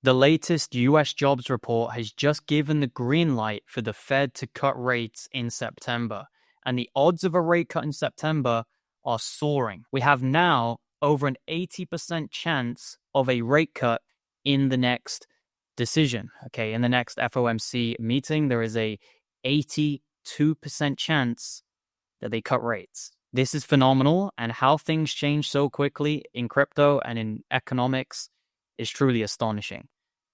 The latest US jobs report has just given the green light for the Fed to cut rates in September, and the odds of a rate cut in September are soaring. We have now over an 80% chance of a rate cut in the next decision. Okay, in the next FOMC meeting, there is a 82% chance that they cut rates. This is phenomenal, and how things change so quickly in crypto and in economics is truly astonishing.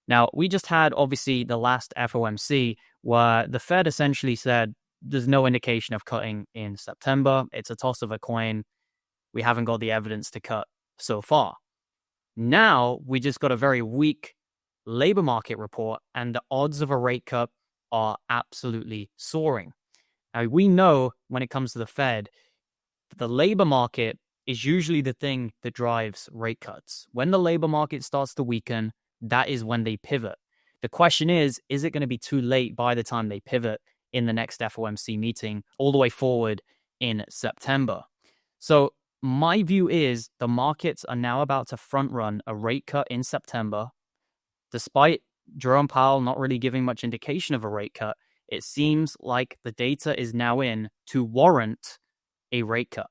Now, we just had, obviously, the last FOMC where the Fed essentially said there's no indication of cutting in September. It's a toss of a coin. We haven't got the evidence to cut so far. Now, we just got a very weak labor market report, and the odds of a rate cut are absolutely soaring. Now, we know when it comes to the Fed, the labor market is usually the thing that drives rate cuts. When the labor market starts to weaken, that is when they pivot. The question is it going to be too late by the time they pivot in the next FOMC meeting all the way forward in September? So my view is the markets are now about to front run a rate cut in September. Despite Jerome Powell not really giving much indication of a rate cut, it seems like the data is now in to warrant a rate cut.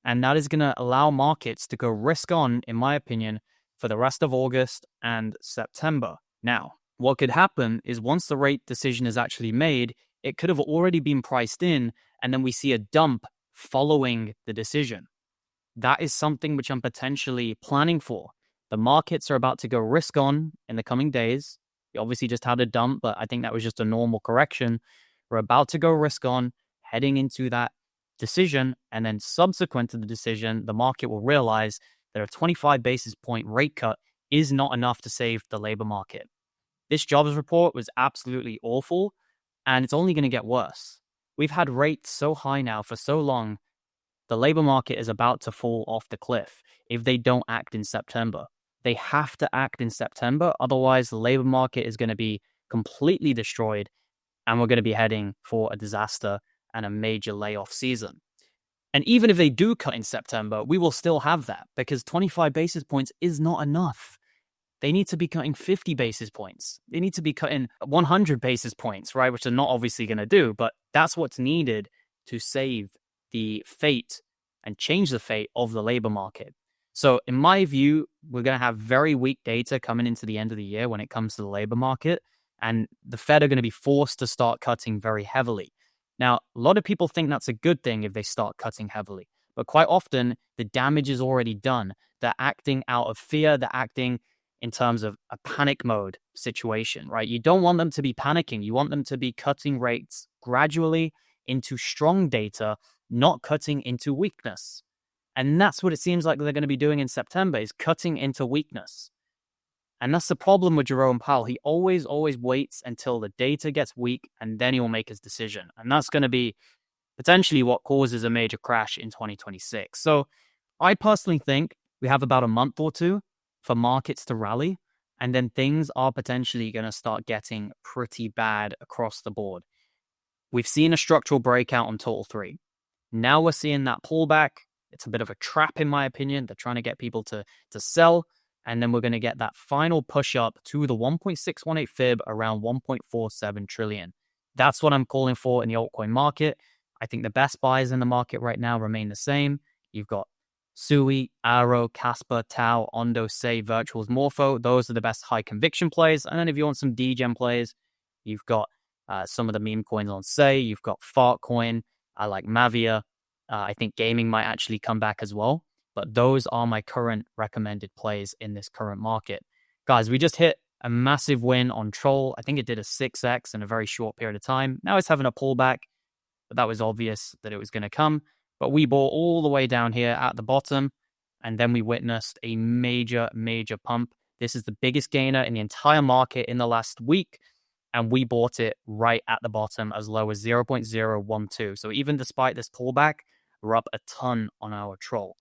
And that is going to allow markets to go risk on, in my opinion, for the rest of August and September. Now, what could happen is once the rate decision is actually made, it could have already been priced in, and then we see a dump following the decision. That is something which I'm potentially planning for. The markets are about to go risk on in the coming days. We obviously just had a dump, but I think that was just a normal correction. We're about to go risk on, heading into that decision, and then subsequent to the decision, the market will realize that a 25 basis point rate cut is not enough to save the labor market. This jobs report was absolutely awful, and it's only going to get worse. We've had rates so high now for so long, the labor market is about to fall off the cliff if they don't act in September. They have to act in September, otherwise the labor market is going to be completely destroyed, and we're going to be heading for a disaster and a major layoff season. And even if they do cut in September, we will still have that because 25 basis points is not enough. They need to be cutting 50 basis points. They need to be cutting 100 basis points, right? Which they're not obviously going to do, but that's what's needed to save the fate and change the fate of the labor market. So in my view, we're going to have very weak data coming into the end of the year when it comes to the labor market, and the Fed are going to be forced to start cutting very heavily. Now, a lot of people think that's a good thing if they start cutting heavily, but quite often the damage is already done. They're acting out of fear. They're acting in terms of a panic mode situation, right? You don't want them to be panicking. You want them to be cutting rates gradually into strong data, not cutting into weakness. And that's what it seems like they're going to be doing in September, is cutting into weakness. And that's the problem with Jerome Powell. He always waits until the data gets weak, and then he will make his decision. And that's going to be potentially what causes a major crash in 2026. So I personally think we have about a month or two for markets to rally, and then things are potentially going to start getting pretty bad across the board. We've seen a structural breakout on Total 3. Now we're seeing that pullback. It's a bit of a trap, in my opinion. They're trying to get people to sell. And then we're going to get that final push up to the 1.618 fib around 1.47 trillion. That's what I'm calling for in the altcoin market. I think the best buys in the market right now remain the same. You've got Sui, Arrow, Casper, Tau, Ondo, Say, Virtuals, Morpho. Those are the best high conviction plays. And then if you want some degen plays, you've got some of the meme coins on Say. You've got Fartcoin. I like Mavia. I think gaming might actually come back as well. But those are my current recommended plays in this current market. Guys, we just hit a massive win on Troll. I think it did a 6x in a very short period of time. Now it's having a pullback, but that was obvious that it was going to come. But we bought all the way down here at the bottom, and then we witnessed a major pump. This is the biggest gainer in the entire market in the last week, and we bought it right at the bottom as low as 0.012. So even despite this pullback, we're up a ton on our Troll.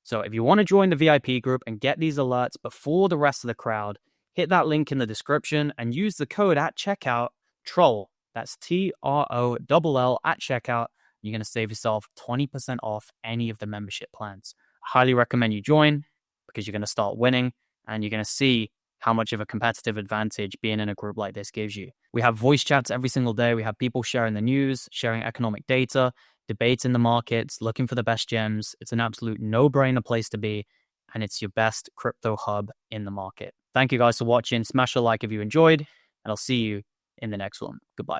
So if you want to join the VIP group and get these alerts before the rest of the crowd, hit that link in the description and use the code at checkout, TROLL. That's TROLL at checkout. You're going to save yourself 20% off any of the membership plans. I highly recommend you join because you're going to start winning and you're going to see how much of a competitive advantage being in a group like this gives you. We have voice chats every single day. We have people sharing the news, sharing economic data, debating the markets, looking for the best gems. It's an absolute no-brainer place to be, and it's your best crypto hub in the market. Thank you guys for watching. Smash a like if you enjoyed, and I'll see you in the next one. Goodbye.